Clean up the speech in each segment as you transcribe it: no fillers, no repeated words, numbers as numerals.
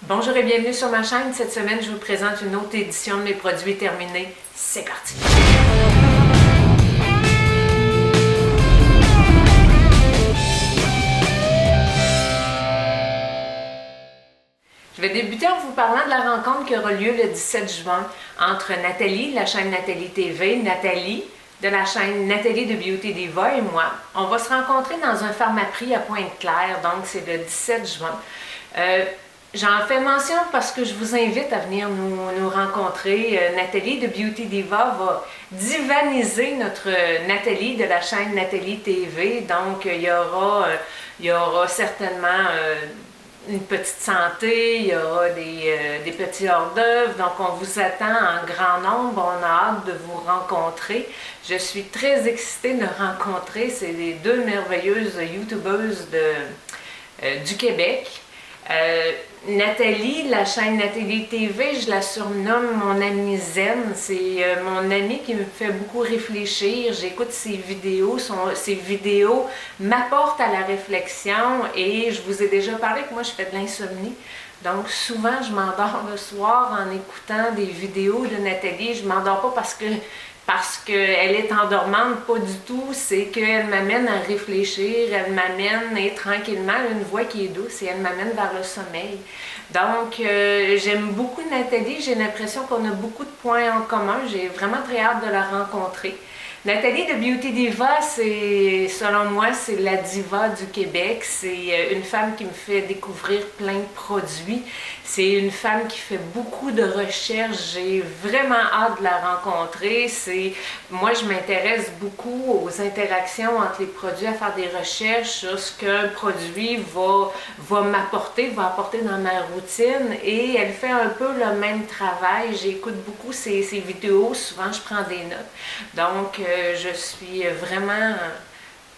Bonjour et bienvenue sur ma chaîne. Cette semaine, je vous présente une autre édition de mes produits terminés. C'est parti! Je vais débuter en vous parlant de la rencontre qui aura lieu le 17 juin entre Nathalie, de la chaîne Nathalie TV, Nathalie, de la chaîne Nathalie de Beauty Diva et moi. On va se rencontrer dans un Pharmaprix à Pointe-Claire, donc c'est le 17 juin. J'en fais mention parce que je vous invite à venir nous rencontrer. Nathalie de Beauty Diva va divaniser notre Nathalie de la chaîne Nathalie TV. Donc, il y aura certainement une petite santé, il y aura des petits hors-d'œuvre. Donc, on vous attend en grand nombre. On a hâte de vous rencontrer. Je suis très excitée de rencontrer. C'est les deux merveilleuses youtubeuses du Québec. Nathalie, la chaîne Nathalie TV, je la surnomme mon amie zen. C'est mon amie qui me fait beaucoup réfléchir. J'écoute ses vidéos. Ses vidéos m'apportent à la réflexion et je vous ai déjà parlé que moi je fais de l'insomnie. Donc souvent je m'endors le soir en écoutant des vidéos de Nathalie. Je ne m'endors pas parce qu'elle est endormante, pas du tout, c'est qu'elle m'amène à réfléchir, elle m'amène et tranquillement, elle a une voix qui est douce et elle m'amène vers le sommeil. Donc, j'aime beaucoup Nathalie, j'ai l'impression qu'on a beaucoup de points en commun, j'ai vraiment très hâte de la rencontrer. Nathalie de Beauty Diva, selon moi, c'est la diva du Québec. C'est une femme qui me fait découvrir plein de produits. C'est une femme qui fait beaucoup de recherches. J'ai vraiment hâte de la rencontrer. Moi, je m'intéresse beaucoup aux interactions entre les produits, à faire des recherches sur ce qu'un produit va m'apporter, va apporter dans ma routine. Et elle fait un peu le même travail. J'écoute beaucoup ses vidéos. Souvent, je prends des notes. Donc, je suis vraiment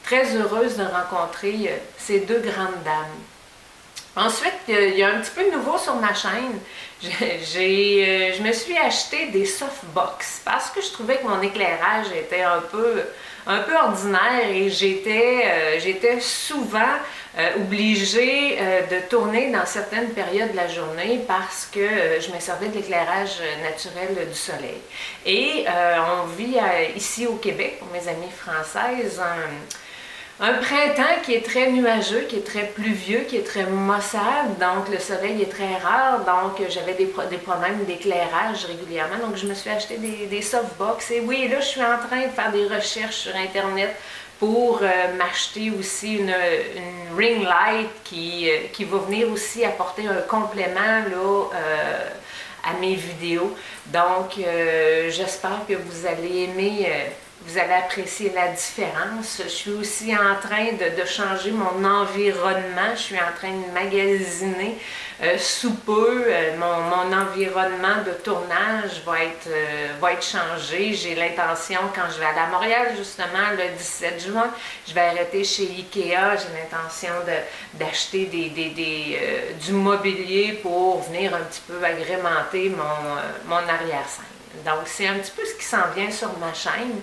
très heureuse de rencontrer ces deux grandes dames. Ensuite, il y a un petit peu de nouveau sur ma chaîne. Je me suis acheté des softbox parce que je trouvais que mon éclairage était un peu ordinaire et j'étais souvent obligée de tourner dans certaines périodes de la journée parce que je me servais de l'éclairage naturel du soleil. Et on vit ici au Québec, pour mes amies françaises, un printemps qui est très nuageux, qui est très pluvieux, qui est très maussade, donc le soleil est très rare, donc j'avais des problèmes d'éclairage régulièrement, donc je me suis acheté des softbox. Et oui, là je suis en train de faire des recherches sur internet pour m'acheter aussi une ring light qui va venir aussi apporter un complément là, à mes vidéos. Donc j'espère que vous allez aimer. Vous allez apprécier la différence. Je suis aussi en train de changer mon environnement. Je suis en train de magasiner sous peu. Mon environnement de tournage va être changé. J'ai l'intention, quand je vais aller à Montréal, justement, le 17 juin, je vais arrêter chez Ikea. J'ai l'intention d'acheter du mobilier pour venir un petit peu agrémenter mon arrière-scène. Donc, c'est un petit peu ce qui s'en vient sur ma chaîne.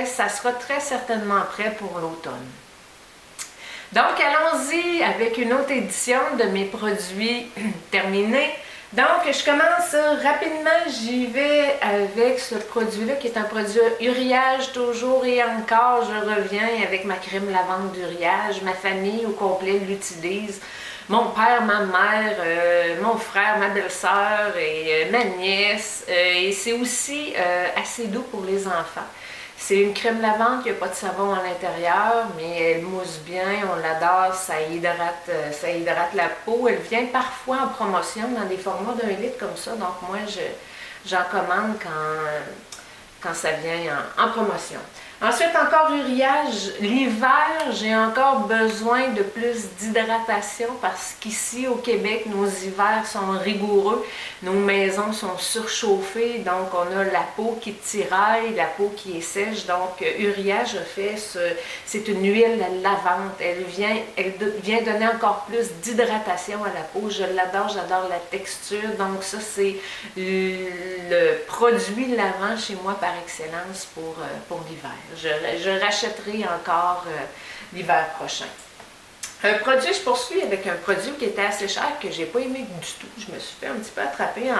Ça sera très certainement prêt pour l'automne. Donc, allons-y avec une autre édition de mes produits terminés. Donc, je commence rapidement. J'y vais avec ce produit-là qui est un produit uriage toujours et encore. Je reviens avec ma crème lavande d'uriage. Ma famille au complet l'utilise. Mon père, ma mère, mon frère, ma belle-sœur et ma nièce. Et c'est aussi assez doux pour les enfants. C'est une crème lavande qui n'a pas de savon à l'intérieur, mais elle mousse bien, on l'adore, ça hydrate la peau. Elle vient parfois en promotion dans des formats d'1 litre comme ça, donc moi j'en commande quand ça vient en promotion. Ensuite, encore uriage. L'hiver, j'ai encore besoin de plus d'hydratation parce qu'ici au Québec, nos hivers sont rigoureux. Nos maisons sont surchauffées, donc on a la peau qui tiraille, la peau qui est sèche. Donc, uriage c'est une huile lavante. Elle vient donner encore plus d'hydratation à la peau. Je l'adore, j'adore la texture. Donc, ça, c'est le produit lavant chez moi par excellence pour l'hiver. Je rachèterai encore l'hiver prochain. Un produit, je poursuis avec un produit qui était assez cher, que j'ai pas aimé du tout. Je me suis fait un petit peu attraper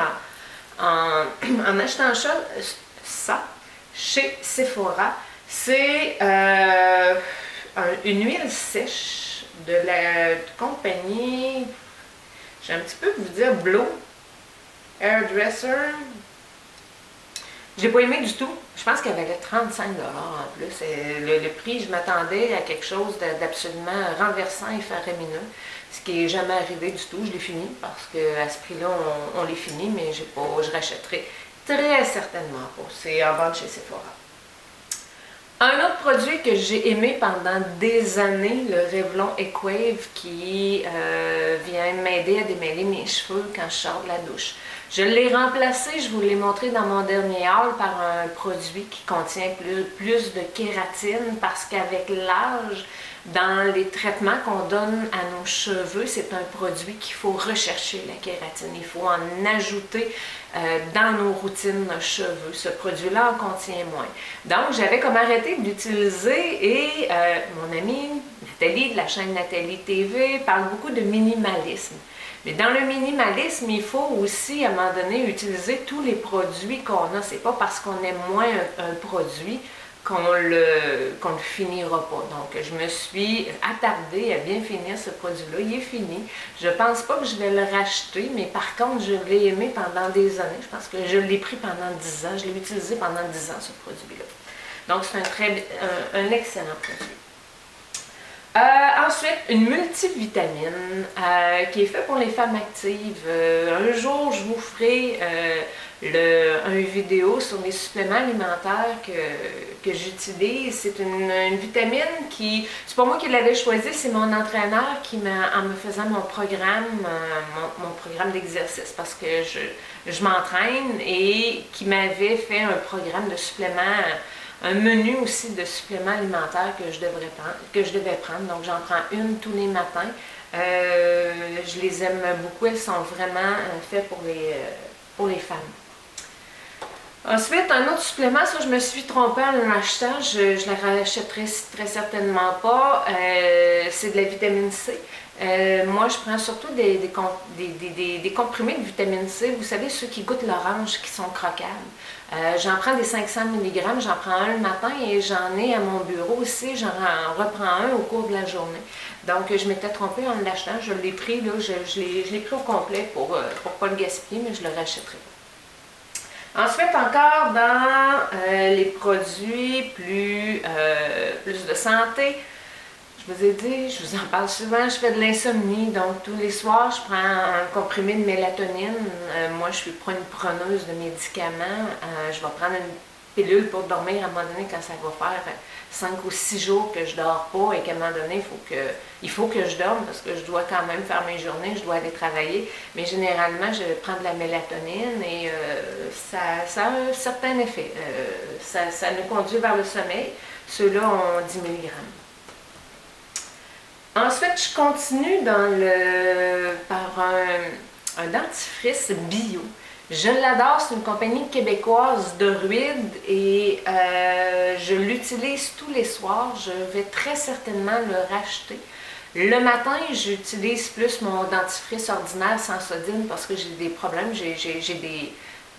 en achetant ça chez Sephora. C'est une huile sèche de la compagnie, j'ai un petit peu vous dire Blow Hairdresser. J'ai pas aimé du tout. Je pense qu'elle valait 35 $ en plus. Le prix, je m'attendais à quelque chose d'absolument renversant et faramineux. Ce qui n'est jamais arrivé du tout. Je l'ai fini parce qu'à ce prix-là, on les finit, mais je rachèterai très certainement pas. C'est en vente chez Sephora. Un autre produit que j'ai aimé pendant des années, le Revlon Equave, qui vient m'aider à démêler mes cheveux quand je sors de la douche. Je l'ai remplacé, je vous l'ai montré dans mon dernier haul, par un produit qui contient plus de kératine parce qu'avec l'âge, dans les traitements qu'on donne à nos cheveux, c'est un produit qu'il faut rechercher, la kératine. Il faut en ajouter dans nos routines de cheveux. Ce produit-là en contient moins. Donc, j'avais comme arrêté de l'utiliser et mon amie Nathalie de la chaîne Nathalie TV parle beaucoup de minimalisme. Mais dans le minimalisme, il faut aussi, à un moment donné, utiliser tous les produits qu'on a. C'est pas parce qu'on aime moins un produit qu'on le finira pas. Donc, je me suis attardée à bien finir ce produit-là. Il est fini. Je pense pas que je vais le racheter, mais par contre, je l'ai aimé pendant des années. Je pense que je l'ai pris pendant 10 ans. Je l'ai utilisé pendant 10 ans, ce produit-là. Donc, c'est un excellent produit. Ensuite, une multivitamine qui est faite pour les femmes actives. Un jour, je vous ferai une vidéo sur les suppléments alimentaires que j'utilise. C'est une vitamine qui, c'est pas moi qui l'avais choisie, c'est mon entraîneur qui en me faisant mon programme d'exercice parce que je m'entraîne et qui m'avait fait un programme de suppléments, un menu aussi de suppléments alimentaires que je devais prendre. Donc, j'en prends une tous les matins. Je les aime beaucoup. Elles sont vraiment faites pour les femmes. Ensuite, un autre supplément, ça je me suis trompée en l'achetant, je ne la rachèterai très certainement pas. C'est de la vitamine C. Moi, je prends surtout des comprimés de vitamine C. Vous savez, ceux qui goûtent l'orange, qui sont croquables. J'en prends des 500 mg, j'en prends un le matin et j'en ai à mon bureau aussi. J'en reprends un au cours de la journée. Donc, je m'étais trompée en l'achetant. Je l'ai pris, là, je l'ai pris au complet pour ne pas le gaspiller, mais je le rachèterai. Ensuite, encore dans les produits plus de santé, je vous ai dit, je vous en parle souvent, je fais de l'insomnie, donc tous les soirs, je prends un comprimé de mélatonine. Moi, je suis pas une preneuse de médicaments. Je vais prendre une pilule pour dormir à un moment donné quand ça va faire 5 ou 6 jours que je dors pas et qu'à un moment donné, il faut que je dorme parce que je dois quand même faire mes journées, je dois aller travailler. Mais généralement, je prends de la mélatonine et ça a un certain effet. Ça nous conduit vers le sommeil. Ceux-là ont 10 mg. Ensuite, je continue par un dentifrice bio. Je l'adore, c'est une compagnie québécoise de Druide et je l'utilise tous les soirs. Je vais très certainement le racheter. Le matin, j'utilise plus mon dentifrice ordinaire sans sodine parce que j'ai des problèmes, j'ai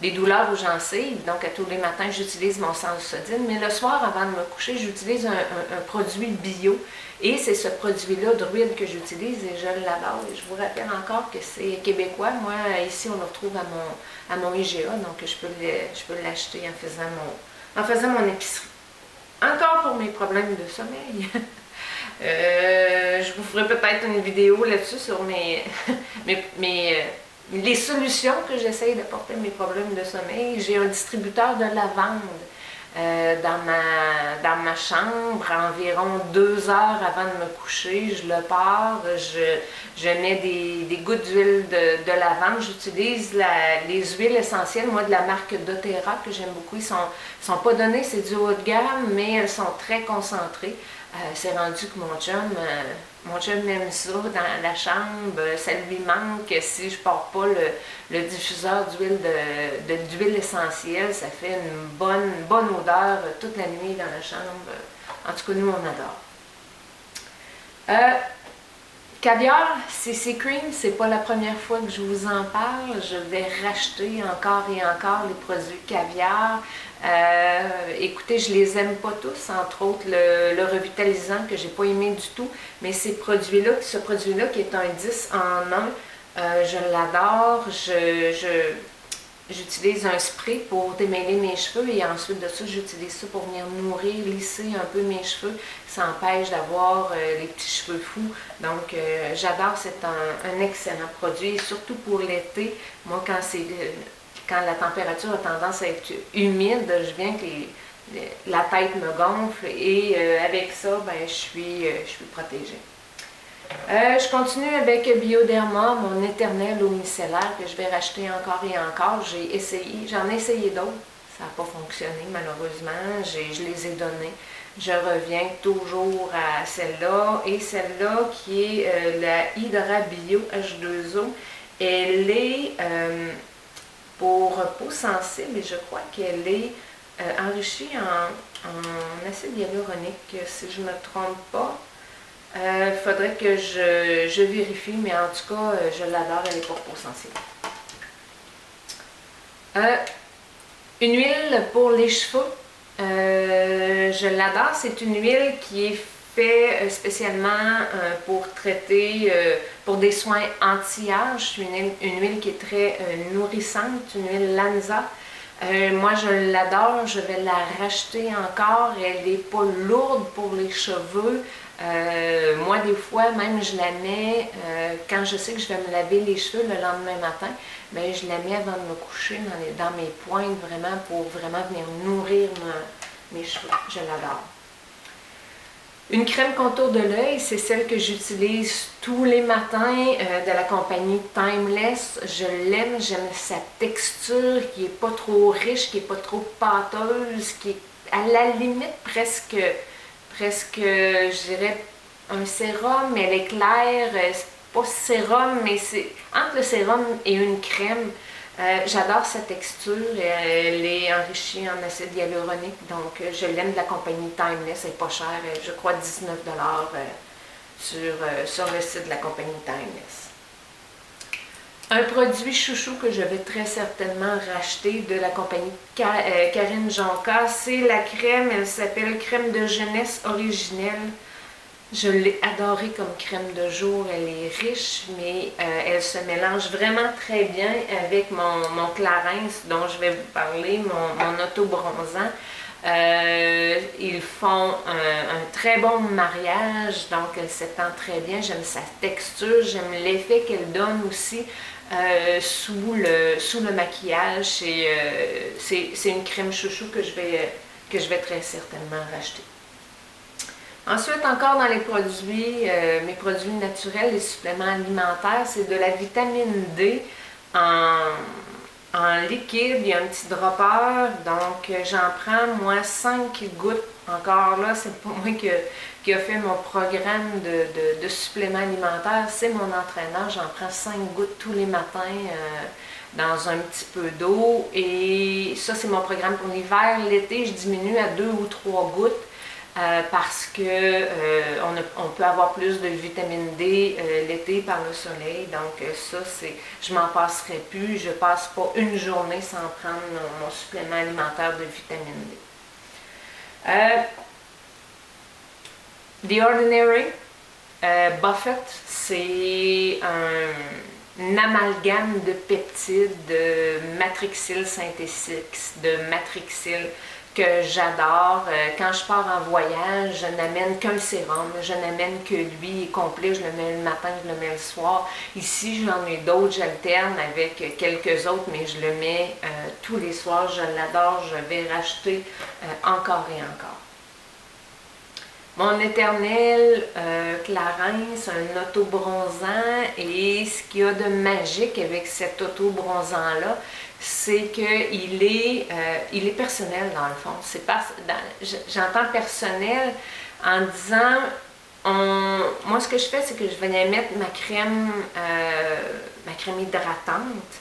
des douleurs aux gencives. Donc, à tous les matins, j'utilise mon sans sodine. Mais le soir, avant de me coucher, j'utilise un produit bio. Et c'est ce produit-là, Druide, que j'utilise et je l'adore. Et je vous rappelle encore que c'est québécois. Moi, ici, on le retrouve à mon IGA. Donc, je peux l'acheter en faisant mon épicerie. Encore pour mes problèmes de sommeil. Je vous ferai peut-être une vidéo là-dessus sur les solutions que j'essaye d'apporter à mes problèmes de sommeil. J'ai un distributeur de lavande dans ma chambre, environ 2 heures avant de me coucher. Je le pars, je mets des gouttes d'huile de lavande. J'utilise les huiles essentielles, moi, de la marque doTERRA, que j'aime beaucoup. Ils sont pas donnés, c'est du haut de gamme, mais elles sont très concentrées. C'est rendu que mon chum aime ça dans la chambre, ça lui manque si je ne pars pas le diffuseur d'huile essentielle, ça fait une bonne odeur toute la nuit dans la chambre. En tout cas, nous, on adore. Caviar, CC Cream, c'est pas la première fois que je vous en parle. Je vais racheter encore et encore les produits caviar. Écoutez, je les aime pas tous, entre autres le revitalisant que j'ai pas aimé du tout. Mais ce produit-là qui est un 10 en 1, je l'adore. J'utilise un spray pour démêler mes cheveux et ensuite de ça, j'utilise ça pour venir nourrir, lisser un peu mes cheveux. Ça empêche d'avoir les petits cheveux fous. Donc, j'adore, c'est un excellent produit, surtout pour l'été. Moi, quand la température a tendance à être humide, je viens que la tête me gonfle et avec ça, ben, je suis protégée. Je continue avec Bioderma, mon éternel eau micellaire que je vais racheter encore et encore. J'en ai essayé d'autres. Ça n'a pas fonctionné malheureusement. Je les ai donnés. Je reviens toujours à celle-là. Et celle-là qui est la Hydra Bio H2O. Elle est pour peau sensible et je crois qu'elle est enrichie en acide hyaluronique, si je ne me trompe pas. Faudrait que je vérifie, mais en tout cas, je l'adore, elle est pour peau sensible. Une huile pour les cheveux. Je l'adore, c'est une huile qui est faite spécialement pour traiter, pour des soins anti-âge. C'est une huile qui est très nourrissante, une huile Lanza. Moi, je l'adore, je vais la racheter encore. Elle n'est pas lourde pour les cheveux. Moi, des fois, même, je la mets quand je sais que je vais me laver les cheveux le lendemain matin. Bien, je la mets avant de me coucher dans mes pointes, vraiment, pour vraiment venir nourrir mes cheveux. Je l'adore. Une crème contour de l'œil, c'est celle que j'utilise tous les matins de la compagnie Timeless. Je l'aime, j'aime sa texture qui n'est pas trop riche, qui n'est pas trop pâteuse, qui est à la limite presque, je dirais, un sérum, mais elle est claire. C'est pas sérum, mais c'est entre le sérum et une crème. J'adore sa texture, elle est enrichie en acide hyaluronique, donc je l'aime de la compagnie Timeless, elle n'est pas chère, je crois 19$ sur le site de la compagnie Timeless. Un produit chouchou que je vais très certainement racheter de la compagnie Karine Jonca, c'est la crème, elle s'appelle crème de jeunesse originelle. Je l'ai adorée comme crème de jour, elle est riche, mais elle se mélange vraiment très bien avec mon Clarins dont je vais vous parler, mon auto-bronzant. Ils font un très bon mariage, donc elle s'étend très bien, j'aime sa texture, j'aime l'effet qu'elle donne aussi sous le maquillage. C'est une crème chouchou que je vais très certainement racheter. Ensuite, encore dans les produits, mes produits naturels, les suppléments alimentaires, c'est de la vitamine D en liquide. Il y a un petit dropper, donc j'en prends moi 5 gouttes. Encore là, c'est pas moi qui a fait mon programme de suppléments alimentaires, c'est mon entraîneur. J'en prends 5 gouttes tous les matins dans un petit peu d'eau. Et ça, c'est mon programme pour l'hiver. L'été, je diminue à 2 ou 3 gouttes. Parce que on peut avoir plus de vitamine D l'été par le soleil, donc ça, je m'en passerai plus, je passe pas une journée sans prendre mon supplément alimentaire de vitamine D. The Ordinary Buffett, c'est un amalgame de peptides, de matrixyl synthétique, de matrixyl, que j'adore. Quand je pars en voyage, je n'amène qu'un sérum, je n'amène que lui complet, je le mets le matin, je le mets le soir. Ici, j'en ai d'autres, j'alterne avec quelques autres, mais je le mets tous les soirs, je l'adore, je vais racheter encore et encore. Mon éternel Clarins, un auto-bronzant, et ce qu'il y a de magique avec cet auto-bronzant-là, c'est qu'il est personnel dans le fond. J'entends personnel en disant, moi ce que je fais, c'est que je venais mettre ma crème hydratante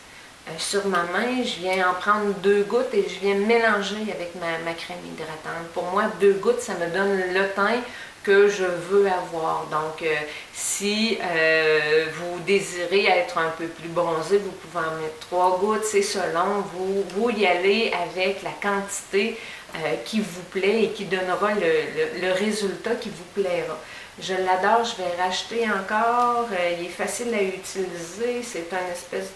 sur ma main, je viens en prendre 2 gouttes et je viens mélanger avec ma crème hydratante. Pour moi, 2 gouttes, ça me donne le teint que je veux avoir. Donc, si vous désirez être un peu plus bronzé, vous pouvez en mettre 3 gouttes, c'est selon. Vous y allez avec la quantité qui vous plaît et qui donnera le résultat qui vous plaira. Je l'adore, je vais racheter encore. Il est facile à utiliser. C'est un espèce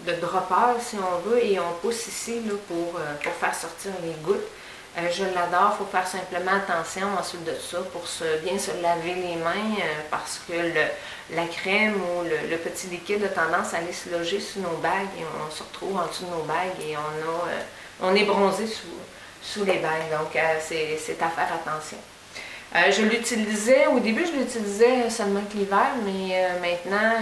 de dropper, si on veut, et on pousse ici là, pour faire sortir les gouttes. Je l'adore, il faut faire simplement attention ensuite de ça pour bien se laver les mains parce que la crème ou le petit liquide a tendance à aller se loger sous nos bagues et on se retrouve en dessous de nos bagues et on est bronzé sous les bagues. Donc, c'est à faire attention. Je l'utilisais, au début je l'utilisais seulement que l'hiver, mais maintenant,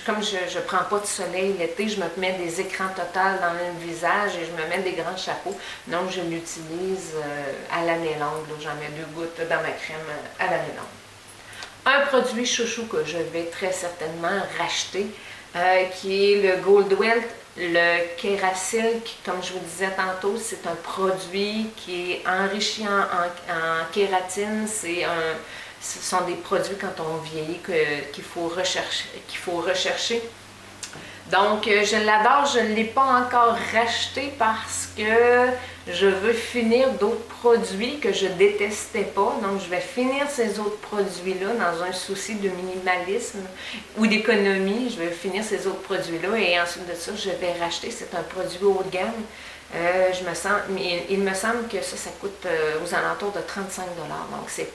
comme je ne prends pas de soleil l'été, je me mets des écrans total dans le visage et je me mets des grands chapeaux. Donc je l'utilise à l'année longue, j'en mets 2 gouttes dans ma crème à l'année longue. Un produit chouchou que je vais très certainement racheter, qui est le Goldwill. Le Kerasil, comme je vous disais tantôt, c'est un produit qui est enrichi en kératine. Ce sont des produits quand on vieillit qu'il faut rechercher. Donc, je l'adore, je ne l'ai pas encore racheté parce que je veux finir d'autres produits que je détestais pas. Donc, je vais finir ces autres produits-là dans un souci de minimalisme ou d'économie. Je vais finir ces autres produits-là et ensuite de ça, je vais racheter. C'est un produit haut de gamme. Il me semble que ça coûte aux alentours de 35 $. Donc, c'est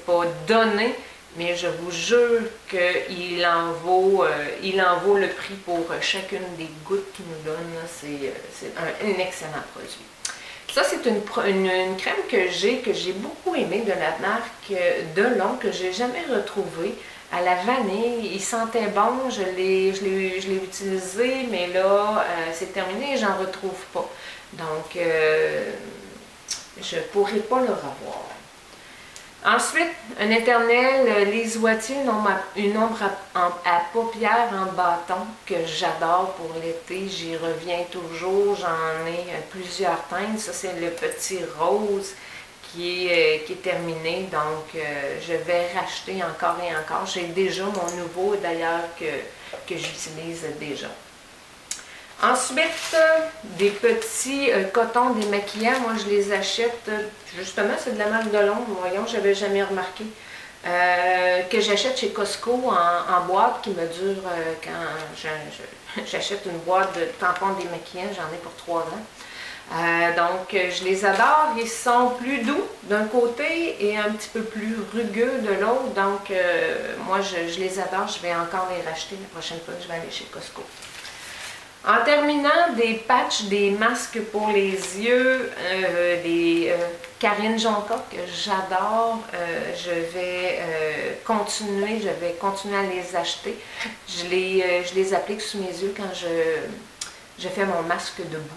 pas donné. Mais je vous jure qu'il en vaut le prix pour chacune des gouttes qu'il nous donne. C'est un excellent produit. Ça, c'est une crème que j'ai beaucoup aimée de la marque Delon, que j'ai jamais retrouvée. À la vanille, il sentait bon, je l'ai utilisé, mais là, c'est terminé et j'en retrouve pas. Donc, je ne pourrai pas le revoir. Ensuite, un éternel, les Wattier, une ombre à paupières en bâton que j'adore pour l'été. J'y reviens toujours. J'en ai plusieurs teintes. Ça, c'est le petit rose qui est terminé. Donc, je vais racheter encore et encore. J'ai déjà mon nouveau, d'ailleurs, que j'utilise déjà. Ensuite, des petits cotons démaquillants, moi je les achète, justement c'est de la marque Delon, voyons, je n'avais jamais remarqué, que j'achète chez Costco en boîte qui me dure quand j'achète une boîte de tampons démaquillants, j'en ai pour 3 ans. Donc je les adore, ils sont plus doux d'un côté et un petit peu plus rugueux de l'autre, donc moi je les adore, je vais encore les racheter la prochaine fois que je vais aller chez Costco. En terminant, des patchs, des masques pour les yeux, des Karine Jonca que j'adore. Je vais continuer à les acheter. Je les applique sous mes yeux quand je fais mon masque debout.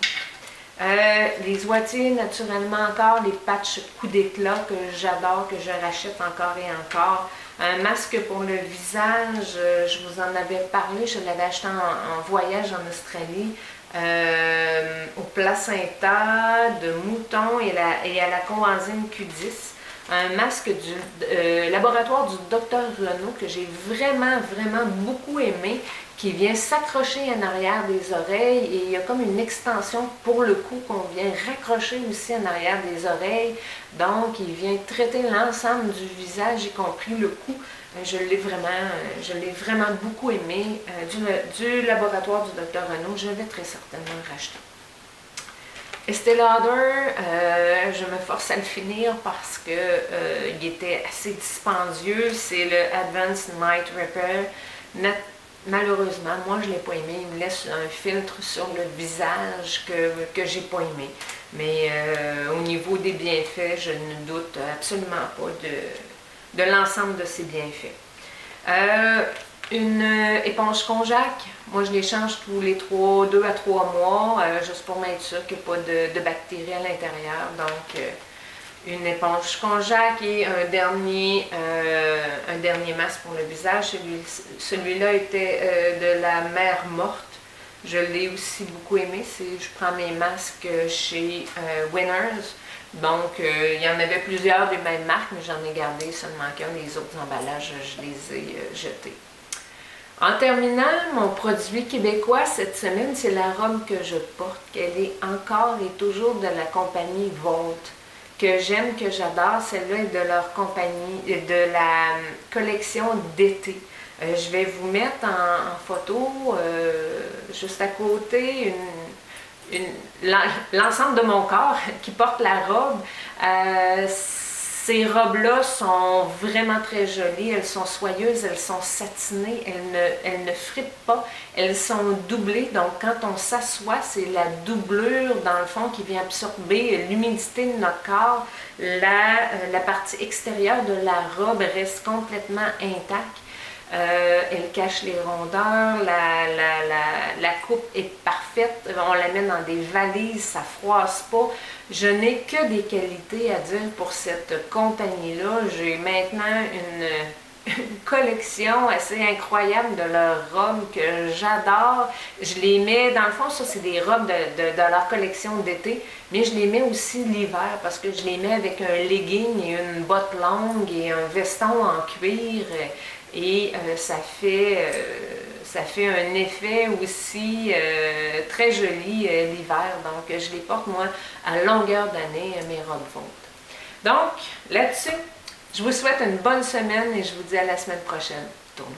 Les Wattier, naturellement encore, les patchs coup d'éclat que j'adore, que je rachète encore et encore. Un masque pour le visage, je vous en avais parlé, je l'avais acheté en voyage en Australie, au placenta de mouton et à la coenzyme Q10. Un masque du laboratoire du Dr Renaud que j'ai vraiment beaucoup aimé, qui vient s'accrocher en arrière des oreilles et il y a comme une extension pour le cou qu'on vient raccrocher aussi en arrière des oreilles. Donc, il vient traiter l'ensemble du visage, y compris le cou. Je l'ai vraiment beaucoup aimé du laboratoire du Dr Renaud. Je vais très certainement le racheter. Estée Lauder, je me force à le finir parce que il était assez dispendieux. C'est le Advanced Night Repair. Malheureusement, moi je ne l'ai pas aimé. Il me laisse un filtre sur le visage que j'ai pas aimé. Mais au niveau des bienfaits, je ne doute absolument pas de l'ensemble de ses bienfaits. Une éponge Konjac, moi je les change tous les 2 à 3 mois, juste pour m'être sûr qu'il n'y a pas de bactéries à l'intérieur. Donc, une éponge Konjac et un dernier masque pour le visage. Celui-là était de la mer morte. Je l'ai aussi beaucoup aimé. Je prends mes masques chez Winners. Donc, il y en avait plusieurs des mêmes marques, mais j'en ai gardé seulement qu'un. Les autres emballages, je les ai jetés. En terminant, mon produit québécois cette semaine, c'est la robe que je porte. Elle est encore et toujours de la compagnie Volt, que j'aime, que j'adore. Celle-là est de leur compagnie, de la collection d'été. Je vais vous mettre en photo, juste à côté, l'ensemble de mon corps qui porte la robe. Ces robes-là sont vraiment très jolies, elles sont soyeuses, elles sont satinées, elles ne frippent pas, elles sont doublées, donc quand on s'assoit, c'est la doublure dans le fond qui vient absorber l'humidité de notre corps. La partie extérieure de la robe reste complètement intacte. Elle cache les rondeurs, la coupe est parfaite, on la met dans des valises, ça froisse pas. Je n'ai que des qualités à dire pour cette compagnie-là. J'ai maintenant une collection assez incroyable de leurs robes que j'adore. Je les mets, dans le fond, ça c'est des robes de leur collection d'été, mais je les mets aussi l'hiver parce que je les mets avec un legging et une botte longue et un veston en cuir. Et ça fait un effet aussi très joli l'hiver. Donc, je les porte, moi, à longueur d'année, mes robes Volt. Donc, là-dessus, je vous souhaite une bonne semaine et je vous dis à la semaine prochaine. Tournez.